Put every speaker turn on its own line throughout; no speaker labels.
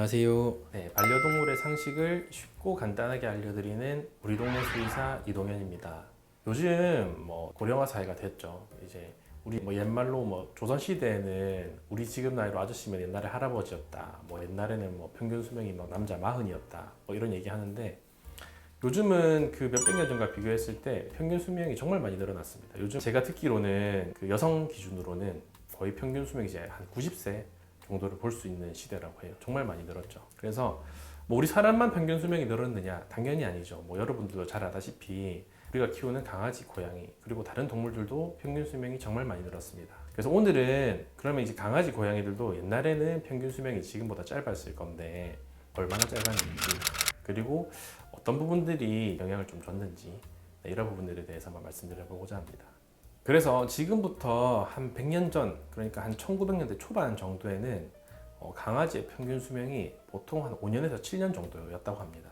안녕하세요. 네, 반려동물의 상식을 쉽고 간단하게 알려드리는 우리 동네 수의사 이동현입니다. 요즘 고령화 사회가 됐죠. 이제 우리 옛말로 조선 시대에는 우리 지금 나이로 아저씨면 옛날에 할아버지였다. 옛날에는 평균 수명이 남자 40이었다. 이런 얘기 하는데 요즘은 그 몇백 년 전과 비교했을 때 평균 수명이 정말 많이 늘어났습니다. 요즘 제가 듣기로는 그 여성 기준으로는 거의 평균 수명이 이제 한 90세 정도를 볼 수 있는 시대라고 해요. 정말 많이 늘었죠. 그래서 우리 사람만 평균 수명이 늘었느냐? 당연히 아니죠. 여러분들도 잘 아다시피 우리가 키우는 강아지, 고양이 그리고 다른 동물들도 평균 수명이 정말 많이 늘었습니다. 그래서 오늘은 그러면 이제 강아지, 고양이들도 옛날에는 평균 수명이 지금보다 짧았을 건데 얼마나 짧았는지 그리고 어떤 부분들이 영향을 좀 줬는지 이런 부분들에 대해서만 말씀드려보고자 합니다. 그래서 지금부터 한 100년 전, 그러니까 한 1900년대 초반 정도에는 강아지의 평균 수명이 보통 한 5년에서 7년 정도였다고 합니다.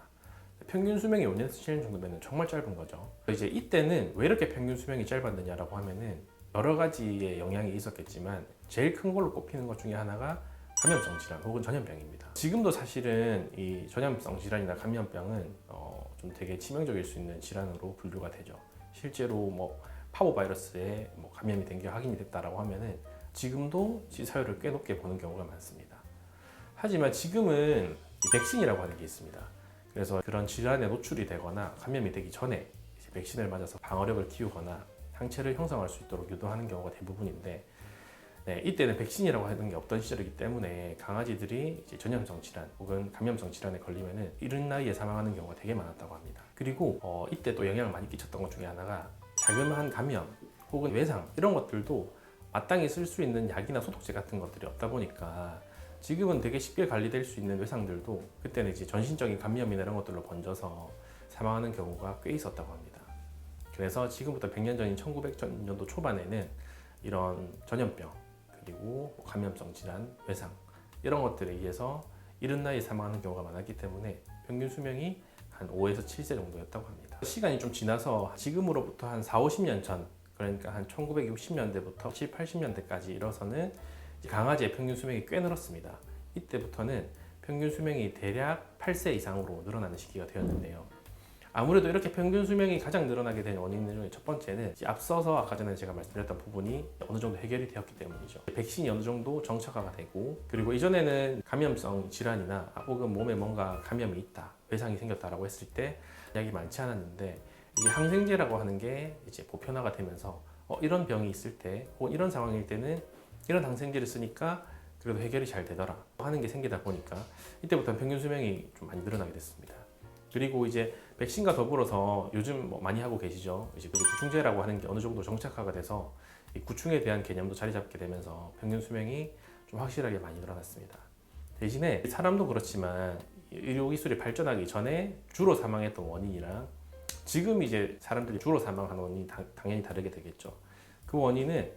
평균 수명이 5년에서 7년 정도면 정말 짧은 거죠. 이제 이때는 왜 이렇게 평균 수명이 짧았느냐라고 하면은 여러 가지의 영향이 있었겠지만 제일 큰 걸로 꼽히는 것 중에 하나가 감염성 질환 혹은 전염병입니다. 지금도 사실은 이 전염성 질환이나 감염병은 좀 되게 치명적일 수 있는 질환으로 분류가 되죠. 실제로 파보바이러스에 감염이 된 게 확인이 됐다라고 하면은 지금도 사유를 꽤 높게 보는 경우가 많습니다. 하지만 지금은 이 백신이라고 하는 게 있습니다. 그래서 그런 질환에 노출이 되거나 감염이 되기 전에 백신을 맞아서 방어력을 키우거나 항체를 형성할 수 있도록 유도하는 경우가 대부분인데 이때는 백신이라고 하는 게 없던 시절이기 때문에 강아지들이 이제 전염성 질환 혹은 감염성 질환에 걸리면은 이른 나이에 사망하는 경우가 되게 많았다고 합니다. 그리고 이때 또 영향을 많이 끼쳤던 것 중에 하나가 자그마한 감염 혹은 외상 이런 것들도 마땅히 쓸 수 있는 약이나 소독제 같은 것들이 없다 보니까 지금은 되게 쉽게 관리될 수 있는 외상들도 그때는 이제 전신적인 감염이나 이런 것들로 번져서 사망하는 경우가 꽤 있었다고 합니다. 그래서 지금부터 100년 전인 1900년도 초반에는 이런 전염병 그리고 감염성 질환, 외상 이런 것들에 의해서 이른 나이에 사망하는 경우가 많았기 때문에 평균 수명이 한 5에서 7세 정도였다고 합니다. 시간이 좀 지나서 지금으로부터 한 4, 50년 전 그러니까 한 1960년대부터 7, 80년대까지 이뤄서는 강아지의 평균 수명이 꽤 늘었습니다. 이때부터는 평균 수명이 대략 8세 이상으로 늘어나는 시기가 되었는데요. 아무래도 이렇게 평균 수명이 가장 늘어나게 된 원인 중에 첫 번째는 앞서서 아까 전에 제가 말씀드렸던 부분이 어느 정도 해결이 되었기 때문이죠. 백신이 어느 정도 정착화가 되고 그리고 이전에는 감염성 질환이나 혹은 몸에 뭔가 감염이 있다, 외상이 생겼다라고 했을 때 약이 많지 않았는데 이제 항생제라고 하는 게 이제 보편화가 되면서 이런 병이 있을 때 혹은 이런 상황일 때는 이런 항생제를 쓰니까 그래도 해결이 잘 되더라 하는 게 생기다 보니까 이때부터 평균 수명이 좀 많이 늘어나게 됐습니다. 그리고 이제 백신과 더불어서 요즘 많이 하고 계시죠. 이제 구충제라고 하는 게 어느 정도 정착화가 돼서 이 구충에 대한 개념도 자리 잡게 되면서 평균 수명이 좀 확실하게 많이 늘어났습니다. 대신에 사람도 그렇지만 의료 기술이 발전하기 전에 주로 사망했던 원인이랑 지금 이제 사람들이 주로 사망하는 원인이 당연히 다르게 되겠죠. 그 원인은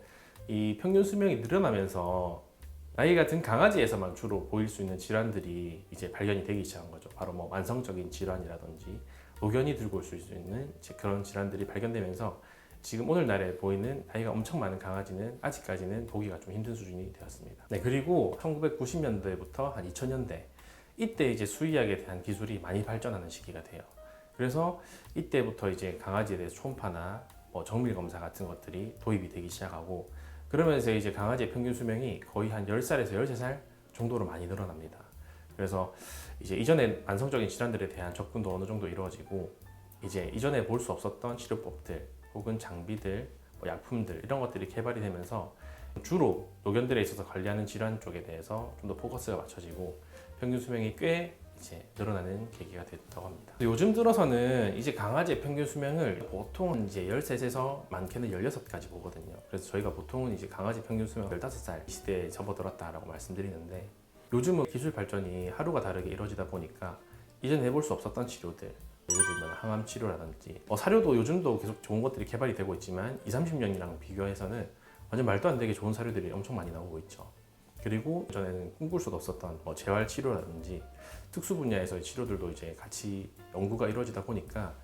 이 평균 수명이 늘어나면서 나이가 든 강아지에서만 주로 보일 수 있는 질환들이 이제 발견이 되기 시작한 거죠. 바로 만성적인 질환이라든지 노견이 들고 올 수 있는 그런 질환들이 발견되면서 지금 오늘날에 보이는 나이가 엄청 많은 강아지는 아직까지는 보기가 좀 힘든 수준이 되었습니다. 그리고 1990년대부터 한 2000년대 이때 이제 수의학에 대한 기술이 많이 발전하는 시기가 돼요. 그래서 이때부터 이제 강아지에 대해서 초음파나 정밀 검사 같은 것들이 도입이 되기 시작하고 그러면서 이제 강아지의 평균 수명이 거의 한 10살에서 13살 정도로 많이 늘어납니다. 그래서 이제 이전에 만성적인 질환들에 대한 접근도 어느 정도 이루어지고 이제 이전에 볼 수 없었던 치료법들 혹은 장비들, 약품들 이런 것들이 개발이 되면서 주로 노견들에 있어서 관리하는 질환 쪽에 대해서 좀 더 포커스가 맞춰지고 평균 수명이 꽤 이제 늘어나는 계기가 됐다고 합니다. 요즘 들어서는 이제 강아지의 평균 수명을 보통 이제 13에서 많게는 16까지 보거든요. 그래서 저희가 보통은 이제 강아지 평균 수명 15살 이 시대에 접어들었다라고 말씀드리는데 요즘은 기술 발전이 하루가 다르게 이루어지다 보니까 이전 해볼 수 없었던 치료들 예를 들면 항암 치료라든지 사료도 요즘도 계속 좋은 것들이 개발이 되고 있지만 20, 30년이랑 비교해서는 완전 말도 안 되게 좋은 사료들이 엄청 많이 나오고 있죠. 그리고 전에는 꿈꿀 수도 없었던 재활 치료라든지 특수 분야에서의 치료들도 이제 같이 연구가 이루어지다 보니까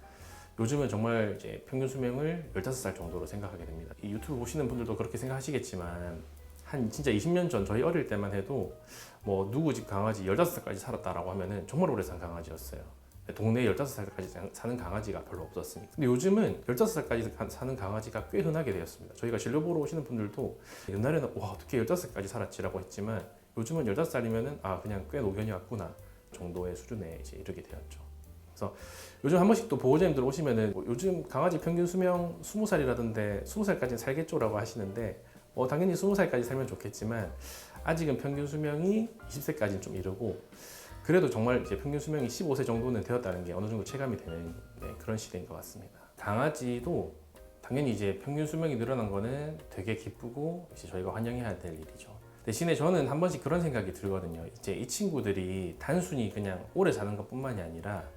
요즘은 정말 이제 평균 수명을 15살 정도로 생각하게 됩니다. 이 유튜브 보시는 분들도 그렇게 생각하시겠지만 한 진짜 20년 전 저희 어릴 때만 해도 뭐 누구 집 강아지 15살까지 살았다라고 하면은 정말 오래 산 강아지였어요. 동네에 15살까지 사는 강아지가 별로 없었으니까. 근데 요즘은 15살까지 사는 강아지가 꽤 흔하게 되었습니다. 저희가 진료 보러 오시는 분들도 옛날에는 와 어떻게 15살까지 살았지라고 했지만 요즘은 15살이면은 아 그냥 꽤 노견이 왔구나 정도의 수준에 이제 이르게 되었죠. 그래서 요즘 한 번씩 또 보호자님들 오시면은 뭐 요즘 강아지 평균 수명 20살이라던데 20살까지는 살겠죠라고 하시는데 당연히 20살까지 살면 좋겠지만 아직은 평균 수명이 20세까지는 좀 이르고 그래도 정말 이제 평균 수명이 15세 정도는 되었다는 게 어느 정도 체감이 되는 그런 시대인 것 같습니다. 강아지도 당연히 이제 평균 수명이 늘어난 거는 되게 기쁘고 이제 저희가 환영해야 될 일이죠. 대신에 저는 한 번씩 그런 생각이 들거든요. 이제 이 친구들이 단순히 그냥 오래 사는 것뿐만이 아니라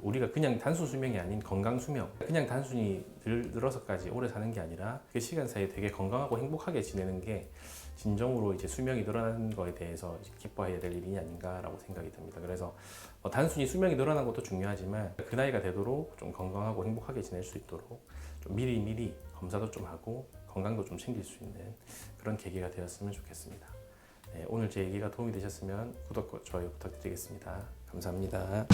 우리가 그냥 단수 수명이 아닌 건강 수명, 그냥 단순히 늘어서까지 오래 사는 게 아니라 그 시간 사이에 되게 건강하고 행복하게 지내는 게 진정으로 이제 수명이 늘어나는 거에 대해서 기뻐해야 될 일이 아닌가라고 생각이 듭니다. 그래서 단순히 수명이 늘어난 것도 중요하지만 그 나이가 되도록 좀 건강하고 행복하게 지낼 수 있도록 좀 미리 검사도 좀 하고 건강도 좀 챙길 수 있는 그런 계기가 되었으면 좋겠습니다. 네, 오늘 제 얘기가 도움이 되셨으면 구독과 좋아요 부탁드리겠습니다. 감사합니다.